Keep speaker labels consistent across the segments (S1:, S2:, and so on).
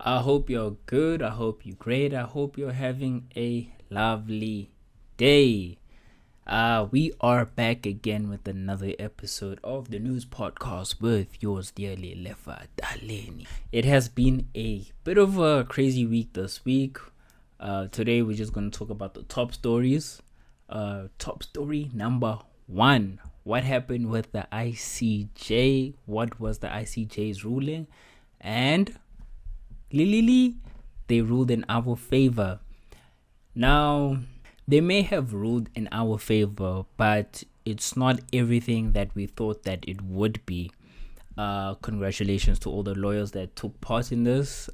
S1: I hope you're good. I hope you're great. I hope you're having a lovely day. We are back again with another episode of the news podcast with yours dearly, Lefa Daleni. It has been a bit of a crazy week this week. Today we're just going to talk about the top stories. Top story number one. What happened with the ICJ? What was the ICJ's ruling? And they ruled in our favor. Now, they may have ruled in our favor, but it's not everything that we thought that it would be. Congratulations to all the lawyers that took part in this.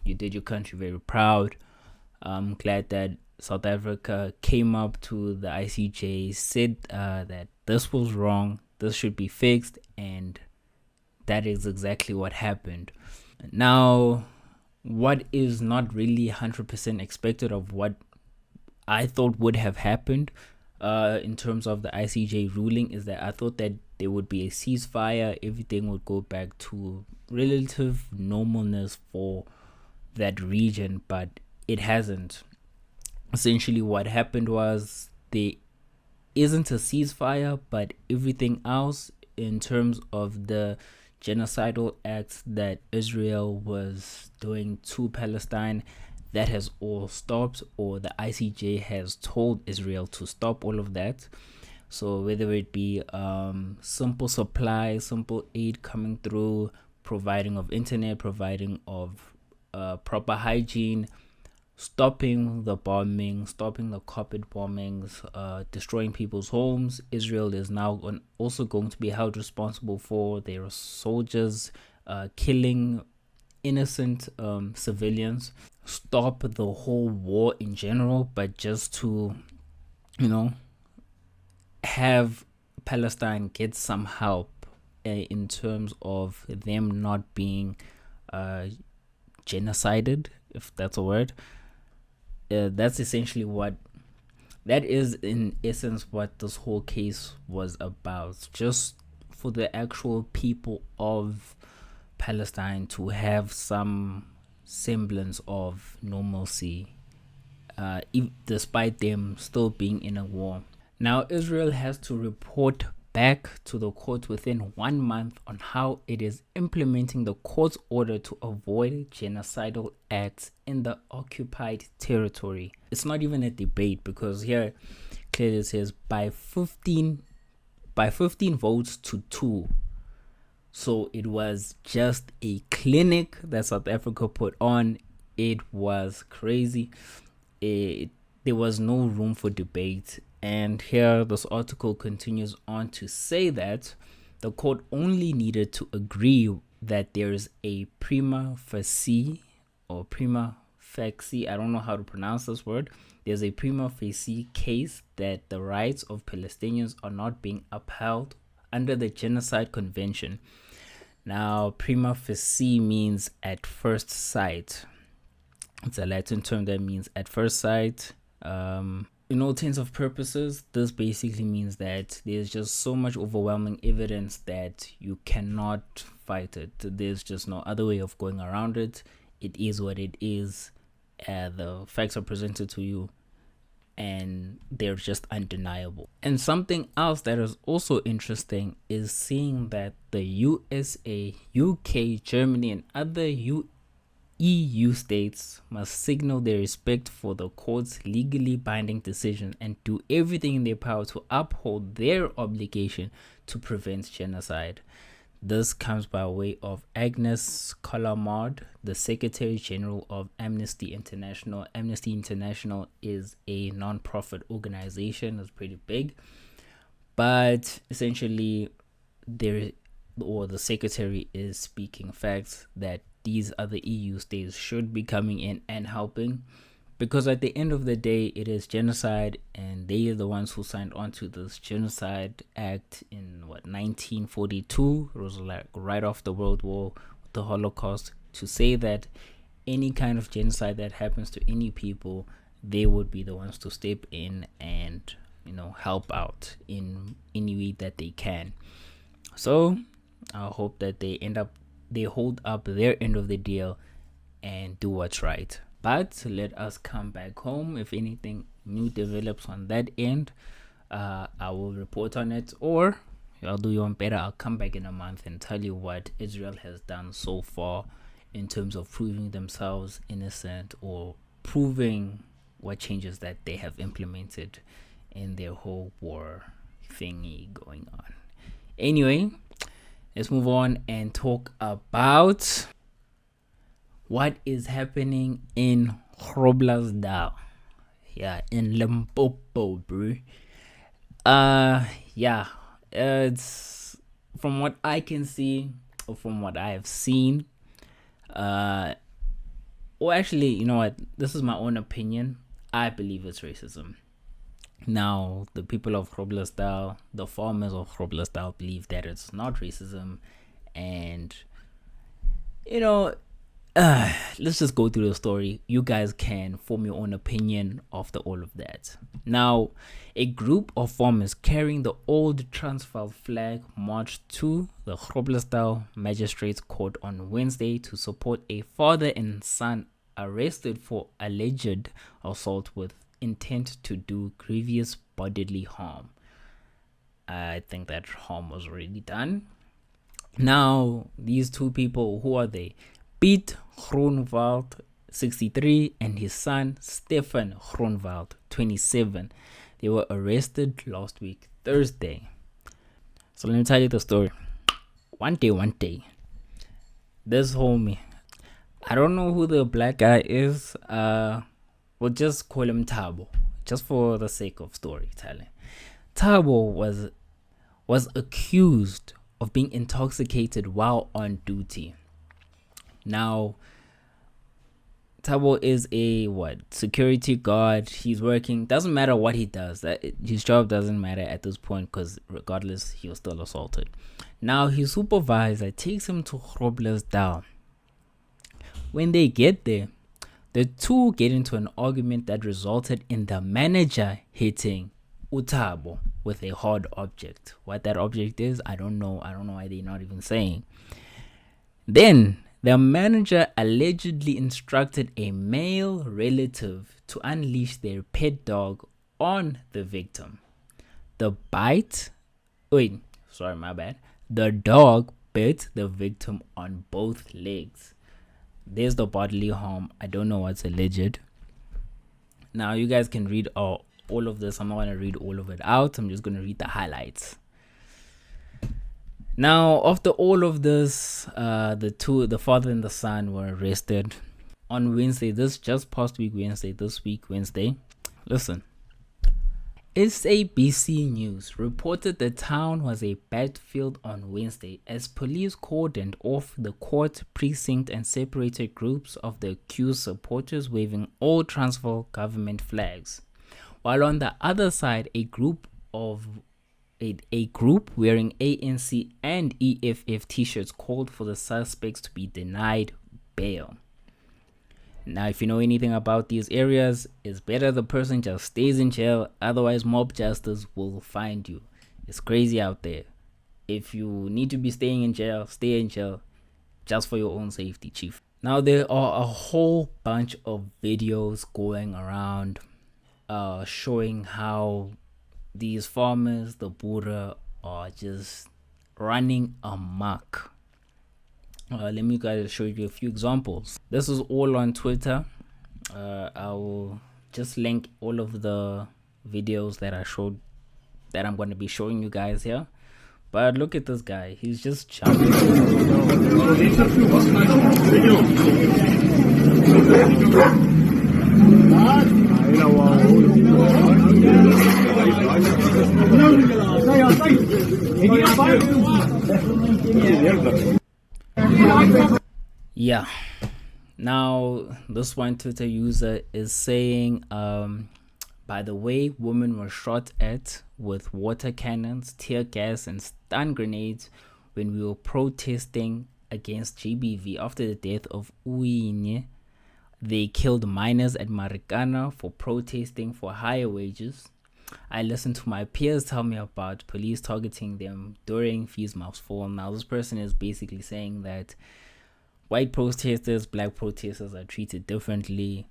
S1: You did your country very proud. I'm glad that South Africa came up to the ICJ, said that this was wrong, this should be fixed, and that is exactly what happened. Now, what is not really 100% expected of what I thought would have happened in terms of the ICJ ruling is that I thought that there would be a ceasefire, everything would go back to relative normalness for that region, but it hasn't. Essentially what happened was there isn't a ceasefire, but everything else in terms of the genocidal acts that Israel was doing to Palestine, that has all stopped, or the ICJ has told Israel to stop all of that. So whether it be simple supply, simple aid coming through, providing of internet, providing of proper hygiene, stopping the bombing, stopping the carpet bombings, destroying people's homes. Israel is now also going to be held responsible for their soldiers killing innocent civilians. Stop the whole war in general, but just to, have Palestine get some help in terms of them not being genocided, if that's a word. That's essentially that is in essence what this whole case was about, just for the actual people of Palestine to have some semblance of normalcy, despite them still being in a war. Now, Israel has to report back to the court within 1 month on how it is implementing the court's order to avoid genocidal acts in the occupied territory. It's not even a debate, because here clearly it says by 15 votes to 2. So it was just a clinic that South Africa put on. It was crazy. There was no room for debate. And here this article continues on to say that the court only needed to agree that there is a prima facie, I don't know how to pronounce this word. There's a prima facie case that the rights of Palestinians are not being upheld under the Genocide Convention. Now, prima facie means at first sight. It's a Latin term that means at first sight. In all intents of purposes, this basically means that there's just so much overwhelming evidence that you cannot fight it. There's just no other way of going around it. It is what it is. The facts are presented to you, and they're just undeniable. And something else that is also interesting is seeing that the USA, UK, Germany, and other EU states must signal their respect for the court's legally binding decision and do everything in their power to uphold their obligation to prevent genocide. This comes by way of Agnes Callamard, the Secretary General of Amnesty International. Amnesty International is a non-profit organization. It's pretty big. But essentially, the Secretary is speaking facts that these other EU states should be coming in and helping, because at the end of the day, it is genocide, and they are the ones who signed on to this Genocide Act in 1942. It was like right after the World War, the Holocaust, to say that any kind of genocide that happens to any people, they would be the ones to step in and help out in any way that they can. So I hope that they hold up their end of the deal and do what's right. But let us come back home. If anything new develops on that end, I will report on it, or I'll do you one better. I'll come back in a month and tell you what Israel has done so far in terms of proving themselves innocent or proving what changes that they have implemented in their whole war thingy going on. Anyway, let's move on and talk about what is happening in Groblersdal. Yeah, in Limpopo, bro. It's from what I can see, or from what I have seen. Or actually, you know what? This is my own opinion. I believe it's racism. Now, the people of Groblersdal, the farmers of Groblersdal, believe that it's not racism, and let's just go through the story. You guys can form your own opinion after all of that. Now, a group of farmers carrying the old Transvaal flag marched to the Groblersdal Magistrates Court on Wednesday to support a father and son arrested for alleged assault with intent to do grievous bodily harm. I think that harm was already done. Now, these two people, who are they? Piet Groenewald, 63, and his son, Stefan Groenewald, 27. They were arrested last week, Thursday. So let me tell you the story. One day, this homie, I don't know who the black guy is, we'll just call him Thabo, just for the sake of storytelling. Thabo was accused of being intoxicated while on duty. Now, Thabo is a security guard. He's working. Doesn't matter what he does. His job doesn't matter at this point, because regardless, he was still assaulted. Now, his supervisor takes him to Groblersdal. When they get there, the two get into an argument that resulted in the manager hitting Thabo with a hard object. What that object is, I don't know. I don't know why they're not even saying. Then the manager allegedly instructed a male relative to unleash their pet dog on the victim. The dog bit the victim on both legs. There's the bodily harm. I don't know what's alleged. Now, you guys can read all of this. I'm not going to read all of it out. I'm just going to read the highlights. Now, after all of this, the father and the son were arrested on Wednesday. This week Wednesday. Listen. SABC News reported the town was a battlefield on Wednesday as police cordoned off the court precinct and separated groups of the accused supporters waving all Transvaal government flags. While on the other side, a group wearing ANC and EFF t-shirts called for the suspects to be denied bail. Now, if you know anything about these areas, it's better the person just stays in jail, otherwise mob justice will find you. It's crazy out there. If you need to be staying in jail, stay in jail, just for your own safety, chief. Now, there are a whole bunch of videos going around showing how these farmers, the Boere, are just running amok. Let me guys show you a few examples. This is all on Twitter. I will just link all of the videos that I'm going to be showing you guys here. But look at this guy. He's just jumping. Yeah. Now, this one Twitter user is saying, by the way, women were shot at with water cannons, tear gas, and stun grenades when we were protesting against GBV after the death of Uine. They killed miners at Marikana for protesting for higher wages. I listened to my peers tell me about police targeting them during Fees Mouths Fall. Now, this person is basically saying that white protesters, black protesters are treated differently.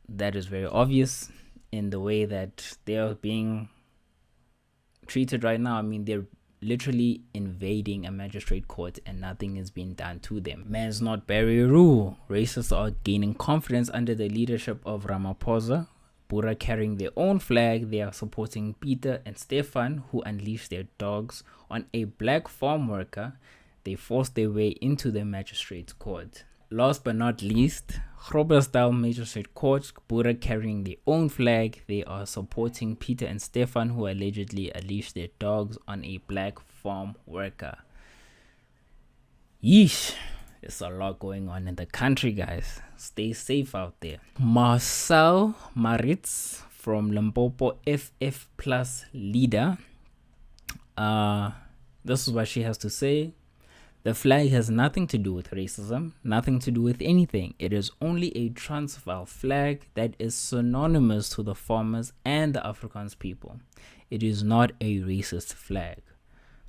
S1: That is very obvious in the way that they are being treated right now. I mean, they're literally invading a magistrate court and nothing is being done to them. Man's not barrier rule. Racists are gaining confidence under the leadership of Ramaphosa. Bura carrying their own flag, they are supporting Peter and Stefan, who unleashed their dogs on a black farm worker. They forced their way into the magistrate's court. Last but not least, Groblersdal Magistrate Court, Bura carrying their own flag. They are supporting Peter and Stefan, who allegedly unleashed their dogs on a black farm worker. Yeesh. There's a lot going on in the country, guys. Stay safe out there. Marcel Maritz from Limpopo FF Plus leader. This is what she has to say. The flag has nothing to do with racism, nothing to do with anything. It is only a Transvaal flag that is synonymous to the farmers and the Afrikaans people. It is not a racist flag.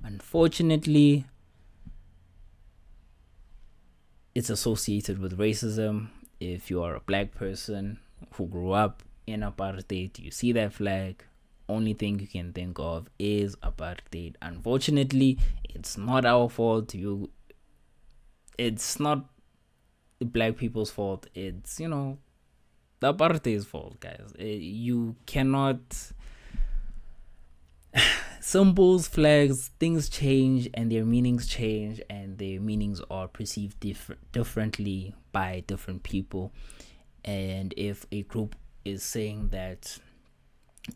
S1: Unfortunately, it's associated with racism. If you are a black person who grew up in apartheid, you see that flag, only thing you can think of is apartheid. Unfortunately, it's not our fault. It's not the black people's fault. It's, the apartheid's fault, guys. You cannot. Symbols, flags, things change and their meanings change, and their meanings are perceived differently by different people. And if a group is saying that,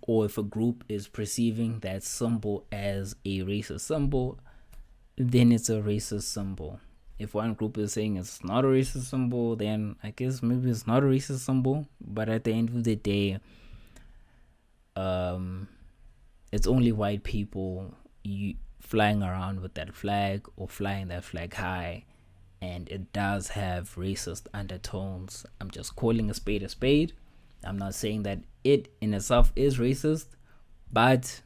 S1: or if a group is perceiving that symbol as a racist symbol, then it's a racist symbol. If one group is saying it's not a racist symbol, then I guess maybe it's not a racist symbol. But at the end of the day, it's only white people flying around with that flag or flying that flag high, and it does have racist undertones. I'm just calling a spade a spade. I'm not saying that it in itself is racist, but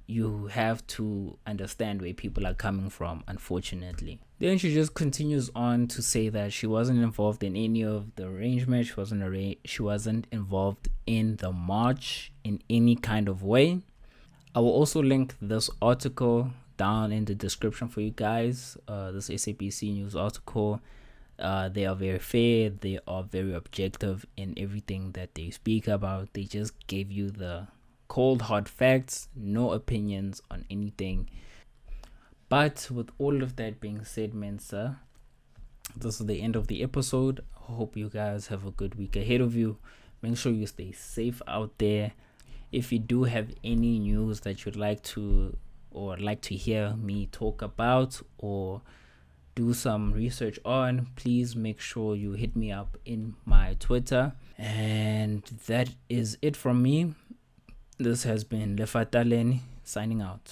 S1: you have to understand where people are coming from, unfortunately. Then she just continues on to say that she wasn't involved in any of the arrangement. She wasn't involved in the march in any kind of way. I will also link this article down in the description for you guys. This SABC News article. They are very fair. They are very objective in everything that they speak about. They just gave you the cold hard facts, no opinions on anything. But with all of that being said, Mensa, this is the end of the episode. I hope you guys have a good week ahead of you. Make sure you stay safe out there. If you do have any news that you'd like to hear me talk about or do some research on, please make sure you hit me up in my Twitter. And that is it from me. This has been Lefataleni signing out.